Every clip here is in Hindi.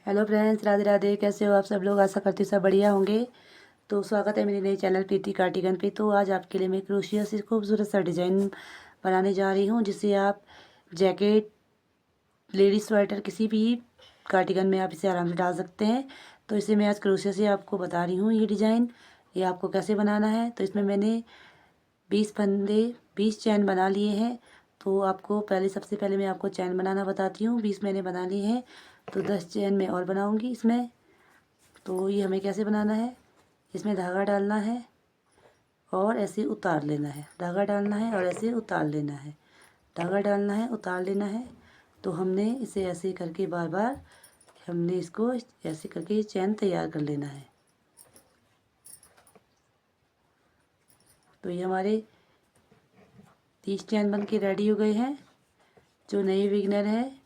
Hello friends, Radhe Radhe. कैसे हो आप सब लोग? आशा करती हूँ सब बढ़िया होंगे। तो स्वागत है मेरे नए चैनल प्रीति कार्टिगन पे। तो आज आपके लिए मैं क्रोशिया से खूबसूरत सा डिज़ाइन बनाने जा रही हूँ, जिससे आप जैकेट, लेडीज स्वेटर, किसी भी कार्टिगन में आप इसे आराम से डाल सकते हैं। तो इसे मैं आज क्रोशिया से आपको बता रही हूँ ये डिज़ाइन, ये आपको कैसे बनाना है। तो इसमें मैंने 20 फंदे 20 चैन बना लिए हैं। तो आपको सबसे पहले मैं आपको चैन बनाना बताती हूँ। 20 मैंने बना लिए हैं, तो 10 चैन मैं और बनाऊँगी इसमें। तो ये हमें कैसे बनाना है, इसमें धागा डालना है और ऐसे उतार लेना है। धागा डालना है और ऐसे उतार लेना है। धागा डालना है, उतार लेना है। तो हमने इसे ऐसे करके बार बार हमने इसको ऐसे करके चैन तैयार कर लेना है। तो ये हमारे 30 चैन बन के रेडी हो गए हैं। जो नए बिगनर हैं,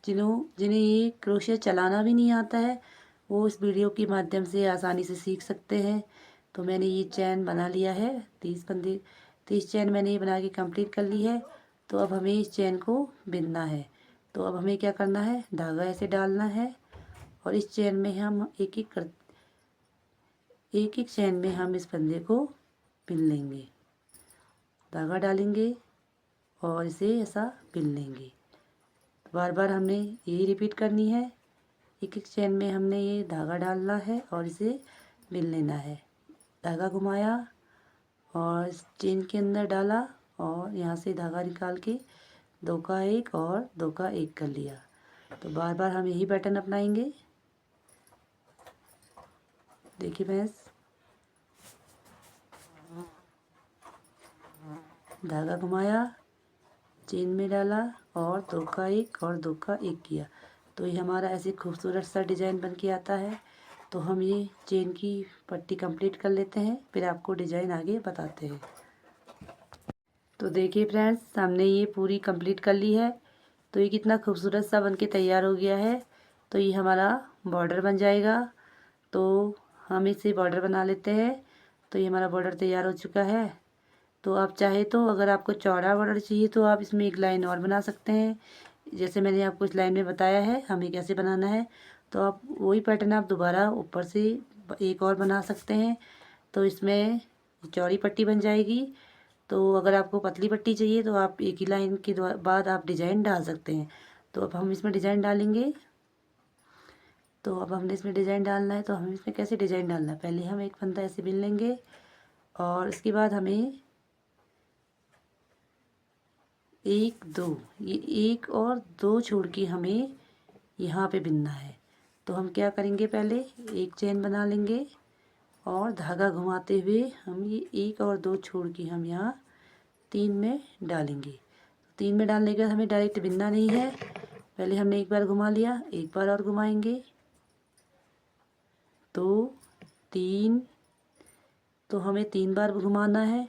जिन्हें ये क्रोशिया चलाना भी नहीं आता है, वो इस वीडियो के माध्यम से आसानी से सीख सकते हैं। तो मैंने ये चैन बना लिया है। 30 चैन मैंने ये बना के कंप्लीट कर ली है। तो अब हमें इस चैन को बिनना है। तो अब हमें क्या करना है, धागा ऐसे डालना है और इस चैन में हम एक एक चैन में हम इस फंदे को बिन लेंगे। धागा डालेंगे और इसे ऐसा बिन लेंगे। बार बार हमने यही रिपीट करनी है। एक एक चैन में हमने ये धागा डालना है और इसे बिन लेना है। धागा घुमाया और चेन के अंदर डाला और यहाँ से धागा निकाल के 2 का 1 और 2 का 1 कर लिया। तो बार बार हम यही पैटर्न अपनाएंगे। देखिए फ्रेंड्स, धागा घुमाया, चेन में डाला और 2 का 1 और 2 का 1 किया। तो ये हमारा ऐसे खूबसूरत सा डिज़ाइन बन के आता है। तो हम ये चेन की पट्टी कंप्लीट कर लेते हैं, फिर आपको डिज़ाइन आगे बताते हैं। तो देखिए फ्रेंड्स, हमने ये पूरी कंप्लीट कर ली है। तो ये कितना खूबसूरत सा बन के तैयार हो गया है। तो ये हमारा बॉर्डर बन जाएगा। तो हम इसे बॉर्डर बना लेते हैं। तो ये हमारा बॉर्डर तैयार हो चुका है। तो आप चाहे तो अगर आपको चौड़ा बॉर्डर चाहिए तो आप इसमें एक लाइन और बना सकते हैं, जैसे मैंने आपको इस लाइन में बताया है हमें कैसे बनाना है। तो आप वही पैटर्न आप दोबारा ऊपर से एक और बना सकते हैं। तो इसमें चौड़ी पट्टी बन जाएगी। तो अगर आपको पतली पट्टी चाहिए तो आप एक ही लाइन के बाद आप डिज़ाइन डाल सकते हैं। तो अब हम इसमें डिज़ाइन डालेंगे। तो अब हमने इसमें डिज़ाइन डालना है। तो हमें इसमें कैसे डिज़ाइन डालना है, पहले हम एक फंदा ऐसे बिन लेंगे और उसके बाद हमें 1 2 ये 1 और 2 छोड़ के हमें यहाँ पे बिनना है। तो हम क्या करेंगे, पहले एक चेन बना लेंगे और धागा घुमाते हुए हम ये 1 और 2 छोड़ के हम यहाँ 3 में डालेंगे। 3 में डालने के बाद हमें डायरेक्ट बिनना नहीं है। पहले हमने एक बार घुमा लिया, एक बार और घुमाएंगे। तो 3, तो हमें 3 बार घुमाना है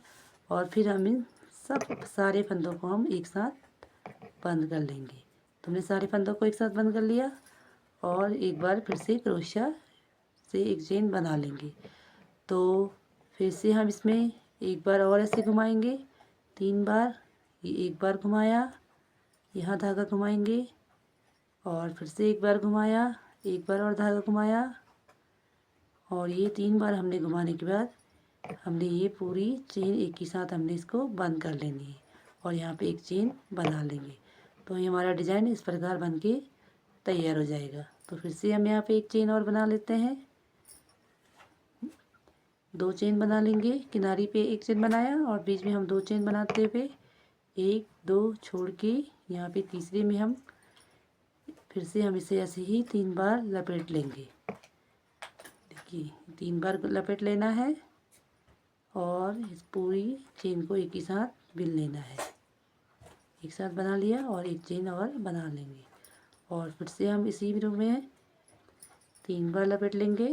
और फिर हम इन सारे फंदों को हम एक साथ बंद कर लेंगे। तो हमने सारे फंदों को एक साथ बंद कर लिया और एक बार फिर से क्रोशिया से एक चेन बना लेंगे। तो फिर से हम इसमें एक बार और ऐसे घुमाएंगे 3 बार। ये एक बार घुमाया, यहाँ धागा घुमाएंगे और फिर से एक बार घुमाया, एक बार और धागा घुमाया और ये 3 बार हमने घुमाने के बाद हमने ये पूरी चेन एक ही साथ हमने इसको बंद कर लेनी है और यहाँ पे एक चेन बना लेंगे। तो ये हमारा डिज़ाइन इस प्रकार बन के तैयार हो जाएगा। तो फिर से हम यहाँ पे एक चेन और बना लेते हैं। 2 चेन बना लेंगे, किनारी पे एक चेन बनाया और बीच में हम 2 चेन बनाते हुए 1 2 छोड़ के यहाँ पे तीसरे में हम फिर से हम इसे ऐसे ही 3 बार लपेट लेंगे। देखिए 3 बार लपेट लेना है और इस पूरी चेन को एक ही साथ बिन लेना है। एक साथ बना लिया और एक चेन और बना लेंगे और फिर से हम इसी रूप में 3 बार लपेट लेंगे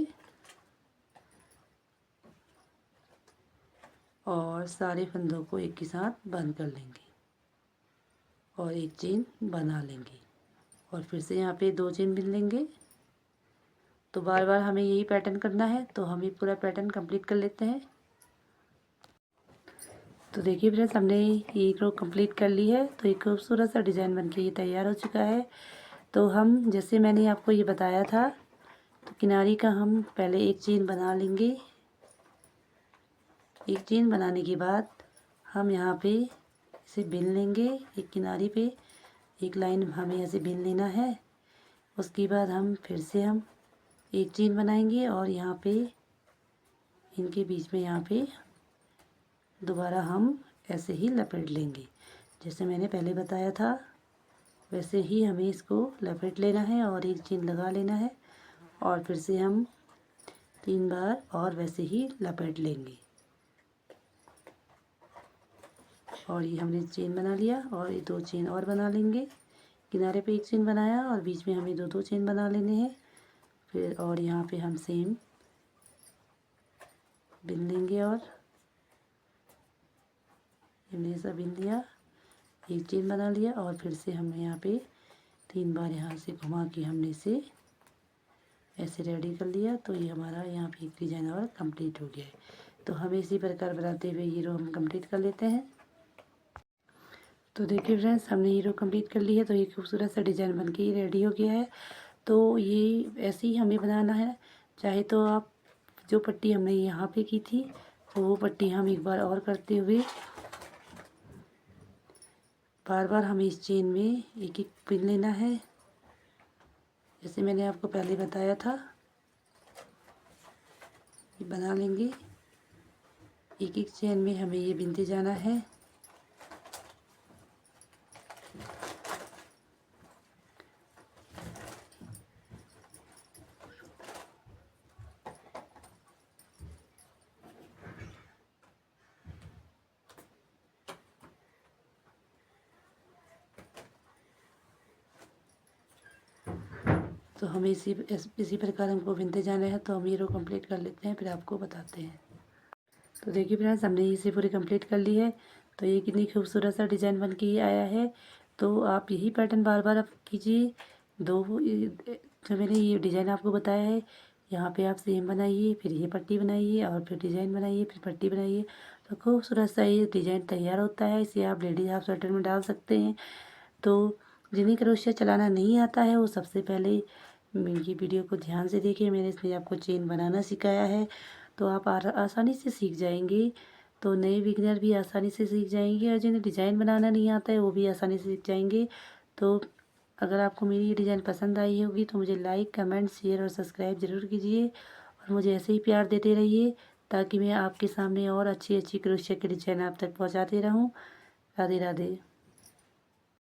और सारे फंदों को एक ही साथ बंद कर लेंगे और एक चेन बना लेंगे और फिर से यहाँ पे 2 चेन बिन लेंगे। तो बार बार हमें यही पैटर्न करना है। तो हम ये पूरा पैटर्न कंप्लीट कर लेते हैं। तो देखिए फ्रेंड्स, हमने एक रो कंप्लीट कर ली है। तो एक खूबसूरत सा डिज़ाइन बनके ये तैयार हो चुका है। तो हम जैसे मैंने आपको ये बताया था, तो किनारी का हम पहले एक चेन बना लेंगे। एक चेन बनाने के बाद हम यहाँ पे इसे बिन लेंगे। एक किनारी पे एक लाइन हमें ऐसे बिन लेना है। उसके बाद हम फिर से हम एक चेन बनाएंगे और यहाँ पे इनके बीच में यहाँ पे दोबारा हम ऐसे ही लपेट लेंगे। जैसे मैंने पहले बताया था वैसे ही हमें इसको लपेट लेना है और एक चेन लगा लेना है और फिर से हम 3 बार और वैसे ही लपेट लेंगे। और ये हमने चेन बना लिया और ये 2 चेन और बना लेंगे। किनारे पे एक चेन बनाया और बीच में हमें 2-2 चेन बना लेने हैं। फिर और यहाँ पे हम सेम बिन लेंगे और हमने ऐसा बिन लिया, एक चेन बना लिया और फिर से हमने यहाँ पे 3 बार यहाँ से घुमा के हमने इसे ऐसे रेडी कर लिया। तो ये हमारा यहाँ पे एक डिजाइन और कंप्लीट हो गया है। तो हमें इसी प्रकार बनाते हुए ये रो हम कंप्लीट कर लेते हैं। तो देखिए फ्रेंड्स, हमने ये रो कंप्लीट कर ली है। तो ये खूबसूरत सा डिज़ाइन बन के ही रेडी हो गया है। तो ये ऐसे ही हमें बनाना है। चाहे तो आप जो पट्टी हमने यहाँ पे की थी तो वो पट्टी हम एक बार और करते हुए बार बार हमें इस चेन में एक एक पिन लेना है, जैसे मैंने आपको पहले बताया था। ये बना लेंगे, एक एक चेन में हमें ये बिनते जाना है। तो हमें इसी प्रकार हमको बिनते जाना है। तो हम ये रो कंप्लीट कर लेते हैं, फिर आपको बताते हैं। तो देखिए फ्रेंड्स, हमने इसे पूरी कंप्लीट कर ली है। तो ये कितनी खूबसूरत सा डिज़ाइन बन के आया है। तो आप यही पैटर्न बार बार आप कीजिए। जो मैंने ये डिज़ाइन आपको बताया है, यहाँ पे आप सेम बनाइए, फिर ये पट्टी बनाइए और फिर डिज़ाइन बनाइए, फिर पट्टी बनाइए। तो खूबसूरत सा ये डिज़ाइन तैयार होता है। इसे आप लेडीज हाफ स्वेटर में डाल सकते हैं। तो जिन्हें क्रोशिया चलाना नहीं आता है वो सबसे पहले मेरी वीडियो को ध्यान से देखिए। मैंने इसमें आपको चेन बनाना सिखाया है, तो आप आसानी से सीख जाएंगे। तो नए बिगिनर भी आसानी से सीख जाएंगे और जिन्हें डिज़ाइन बनाना नहीं आता है वो भी आसानी से सीख जाएंगे। तो अगर आपको मेरी ये डिज़ाइन पसंद आई होगी तो मुझे लाइक, कमेंट, शेयर और सब्सक्राइब ज़रूर कीजिए और मुझे ऐसे ही प्यार देते रहिए ताकि मैं आपके सामने और अच्छी अच्छी क्रोशिया की डिज़ाइन आप तक पहुँचाते रहूँ। राधे राधे।